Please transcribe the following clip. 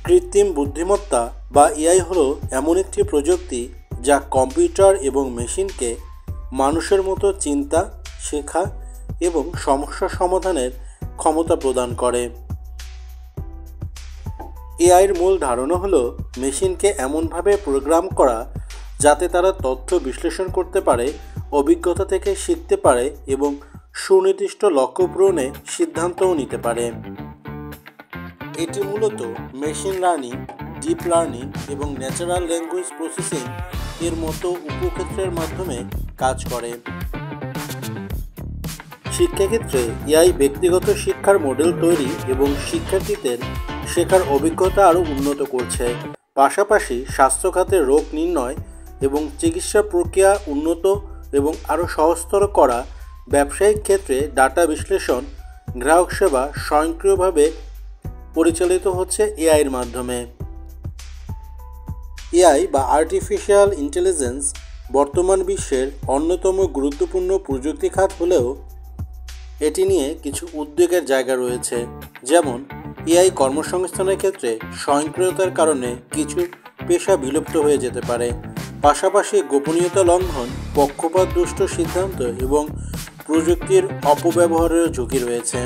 কৃত্রিম বুদ্ধিমত্তা বা এআই হলো এমন একটি প্রযুক্তি যা কম্পিউটার এবং মেশিনকে মানুষের মতো চিন্তা, শেখা এবং সমস্যা সমাধানের ক্ষমতা প্রদান করে। এআইয়ের মূল ধারণা হলো মেশিনকে এমনভাবে প্রোগ্রাম করা যাতে তারা তথ্য বিশ্লেষণ করতে পারে, অভিজ্ঞতা থেকে শিখতে পারে এবং সুনির্দিষ্ট লক্ষ্য পূরণে সিদ্ধান্তও নিতে পারে। এটি মূলত মেশিন লার্নিং, ডিপ লার্নিং এবং ন্যাচারাল ল্যাঙ্গুয়েজ প্রসেসিং এর মতো উপক্ষেত্রের মাধ্যমে কাজ করে। শিক্ষাক্ষেত্রে এআই ব্যক্তিগত শিক্ষার মডেল তৈরি এবং শিক্ষার্থীদের শেখার অভিজ্ঞতা আরও উন্নত করছে। পাশাপাশি স্বাস্থ্য খাতে রোগ নির্ণয় এবং চিকিৎসা প্রক্রিয়া উন্নত এবং আরও সহজতর করা, ব্যবসায়িক ক্ষেত্রে ডাটা বিশ্লেষণ, গ্রাহক সেবা স্বয়ংক্রিয়ভাবে পরিচালিত হচ্ছে এআইয়ের মাধ্যমে। এআই বা আর্টিফিশিয়াল ইন্টেলিজেন্স বর্তমান বিশ্বের অন্যতম গুরুত্বপূর্ণ প্রযুক্তি খাত হলেও এটি নিয়ে কিছু উদ্বেগের জায়গা রয়েছে। যেমন এআই কর্মসংস্থানের ক্ষেত্রে স্বয়ংক্রিয়তার কারণে কিছু পেশা বিলুপ্ত হয়ে যেতে পারে। পাশাপাশি গোপনীয়তা লঙ্ঘন, পক্ষপাতদুষ্ট সিদ্ধান্ত এবং প্রযুক্তির অপব্যবহারের ঝুঁকি রয়েছে।